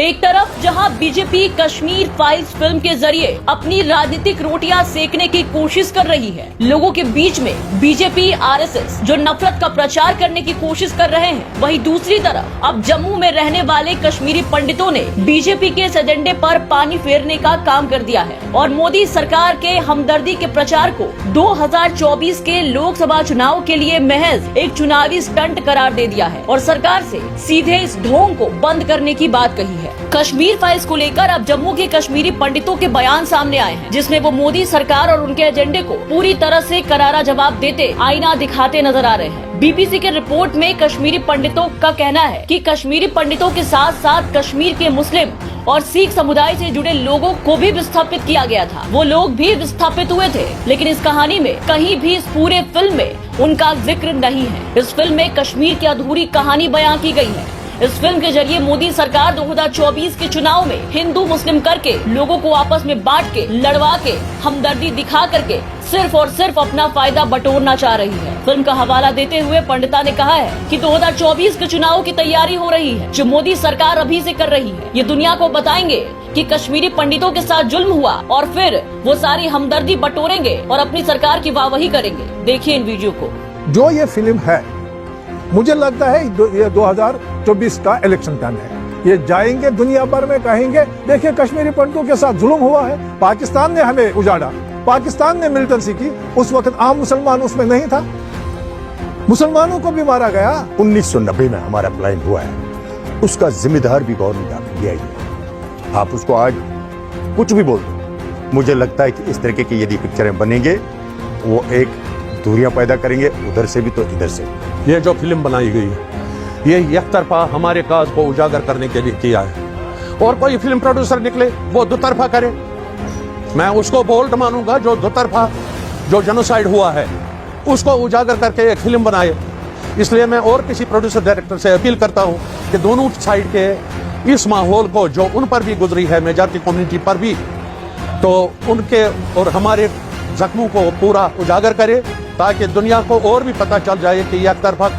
एक तरफ जहां बीजेपी कश्मीर फाइल्स फिल्म के जरिए अपनी राजनीतिक रोटियां सेकने की कोशिश कर रही है, लोगों के बीच में बीजेपी आरएसएस जो नफरत का प्रचार करने की कोशिश कर रहे हैं, वहीं दूसरी तरफ अब जम्मू में रहने वाले कश्मीरी पंडितों ने बीजेपी के इस एजेंडे पर पानी फेरने का काम कर दिया है और मोदी सरकार के हमदर्दी के प्रचार को 2024 के लोकसभा चुनाव के लिए महज एक चुनावी स्टंट करार दे दिया है और सरकार से सीधे इस ढोंग को बंद करने की बात कही है। कश्मीर फाइल्स को लेकर अब जम्मू के कश्मीरी पंडितों के बयान सामने आए हैं, जिसमें वो मोदी सरकार और उनके एजेंडे को पूरी तरह से करारा जवाब देते आईना दिखाते नजर आ रहे हैं। बीबीसी के रिपोर्ट में कश्मीरी पंडितों का कहना है कि कश्मीरी पंडितों के साथ साथ कश्मीर के मुस्लिम और सिख समुदाय से जुड़े लोगों को भी विस्थापित किया गया था। वो लोग भी विस्थापित हुए थे, लेकिन इस कहानी में कहीं भी इस पूरे फिल्म में उनका जिक्र नहीं है। इस फिल्म में कश्मीर की अधूरी कहानी बयां की गई है। इस फिल्म के जरिए मोदी सरकार 2024 के चुनाव में हिंदू मुस्लिम करके लोगों को आपस में बांट के, लड़वा के, हमदर्दी दिखा करके सिर्फ और सिर्फ अपना फायदा बटोरना चाह रही है। फिल्म का हवाला देते हुए पंडिता ने कहा है कि 2024 के चुनाव की तैयारी हो रही है, जो मोदी सरकार अभी से कर रही है। ये दुनिया को बताएंगे कि कश्मीरी पंडितों के साथ जुल्म हुआ और फिर वो सारी हमदर्दी बटोरेंगे और अपनी सरकार की वाहवाही करेंगे। देखिए इन वीडियो को। जो ये फिल्म है, मुझे लगता है ये 2024 का इलेक्शन टाइम है। ये जाएंगे दुनिया भर में, कहेंगे देखिए कश्मीरी पंडितों के साथ जुल्म हुआ है, पाकिस्तान ने हमें उजाड़ा, पाकिस्तान ने मिलिटेंसी की। उस वक्त आम मुसलमान उसमें नहीं था, मुसलमानों को भी मारा गया। 1990 में हमारा प्लान हुआ है, उसका जिम्मेदार भी गवर्नमेंट ऑफ इंडिया ही है। आप उसको आज कुछ भी बोल दो, मुझे लगता है कि इस तरीके की यदि पिक्चरें बनेंगे, वो एक दूरियां पैदा करेंगे, उधर से भी तो इधर से भी। ये जो फिल्म बनाई गई है, ये एक तरफा हमारे काज को उजागर करने के लिए किया है, और कोई फिल्म प्रोड्यूसर निकले वो दो तरफा करे, मैं उसको बोल्ड मानूंगा। जो दो तरफा जो जेनोसाइड हुआ है उसको उजागर करके एक फिल्म बनाए। इसलिए मैं और किसी प्रोड्यूसर डायरेक्टर से अपील करता हूं कि दोनों साइड के इस माहौल को जो उन पर भी गुजरी है, मेजॉरिटी कम्युनिटी पर भी, तो उनके और हमारे जख्मों को पूरा उजागर करे, ताकि दुनिया को और भी पता चल जाए कि एक तरफा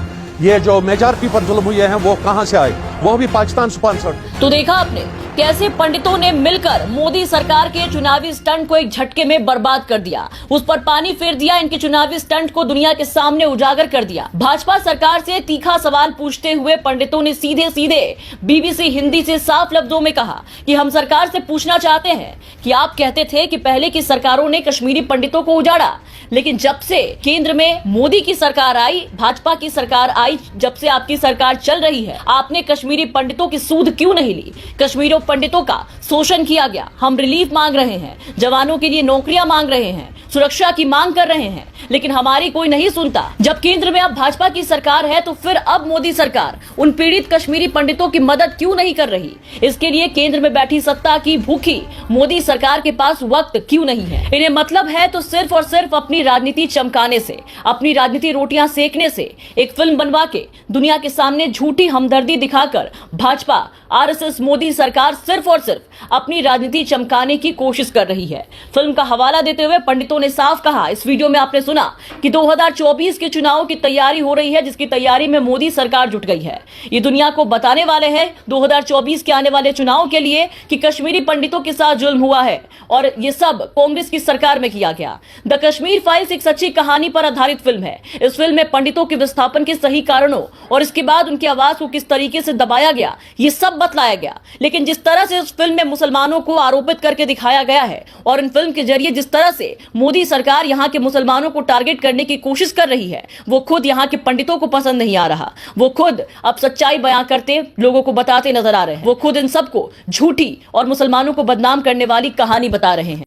ये जो मेजॉरिटी पर जुल्म हुए हैं वो कहां से आए, वो भी पाकिस्तान स्पॉन्सर्ड। तो देखा आपने कैसे पंडितों ने मिलकर मोदी सरकार के चुनावी स्टंट को एक झटके में बर्बाद कर दिया, उस पर पानी फेर दिया, इनके चुनावी स्टंट को दुनिया के सामने उजागर कर दिया। भाजपा सरकार से तीखा सवाल पूछते हुए पंडितों ने सीधे सीधे बीबीसी हिंदी से साफ लफ्जों में कहा कि हम सरकार से पूछना चाहते हैं कि आप कहते थे कि पहले की सरकारों ने कश्मीरी पंडितों को उजाड़ा, लेकिन जब से केंद्र में मोदी की सरकार आई, भाजपा की सरकार आई, जब से आपकी सरकार चल रही है, आपने कश्मीरी पंडितों की सूद क्यों नहीं ली? कश्मीरी पंडितों का शोषण किया गया। हम रिलीफ मांग रहे हैं, जवानों के लिए नौकरियां मांग रहे हैं, सुरक्षा की मांग कर रहे हैं, लेकिन हमारी कोई नहीं सुनता। जब केंद्र में अब भाजपा की सरकार है, तो फिर अब मोदी सरकार उन पीड़ित कश्मीरी पंडितों की मदद क्यों नहीं कर रही? इसके लिए केंद्र में बैठी सत्ता की भूखी मोदी सरकार के पास वक्त क्यों नहीं है? इन्हें मतलब है तो सिर्फ और सिर्फ अपनी राजनीति चमकाने से, अपनी राजनीति रोटियां सेकने से, एक फिल्म बनवा के दुनिया के सामने झूठी हमदर्दी दिखाकर भाजपा आरएसएस मोदी सरकार सिर्फ और सिर्फ अपनी राजनीति चमकाने की कोशिश कर रही है। फिल्म का हवाला देते हुए पंडितों ने साफ कहा, इस वीडियो में आपने सुना कि 2024 के चुनाव की तैयारी हो रही है, जिसकी तैयारी में मोदी सरकार जुट गई है। ये दुनिया को बताने वाले हैं 2024 के आने वाले चुनाव के लिए कि कश्मीरी पंडितों के साथ जुल्म हुआ है और ये सब कांग्रेस की सरकार में किया गया। द कश्मीर फाइल्स एक सच्ची कहानी पर आधारित फिल्म है। इस फिल्म में पंडितों के विस्थापन के सही कारणों और इसके बाद उनकी आवाज को किस तरीके से दबाया गया, ये सब बतलाया गया। लेकिन जिस तरह से इस फिल्म में मुसलमानों को आरोपित करके दिखाया गया है और इन फिल्म के जरिए जिस तरह से मोदी सरकार यहाँ के मुसलमानों को टारगेट करने की कोशिश कर रही है, वो खुद यहाँ के पंडितों को पसंद नहीं आ रहा। वो खुद अब सच्चाई बयां करते लोगों को बताते नजर आ रहे हैं। वो खुद इन सबको झूठी और मुसलमानों को बदनाम करने वाली कहानी बता रहे हैं।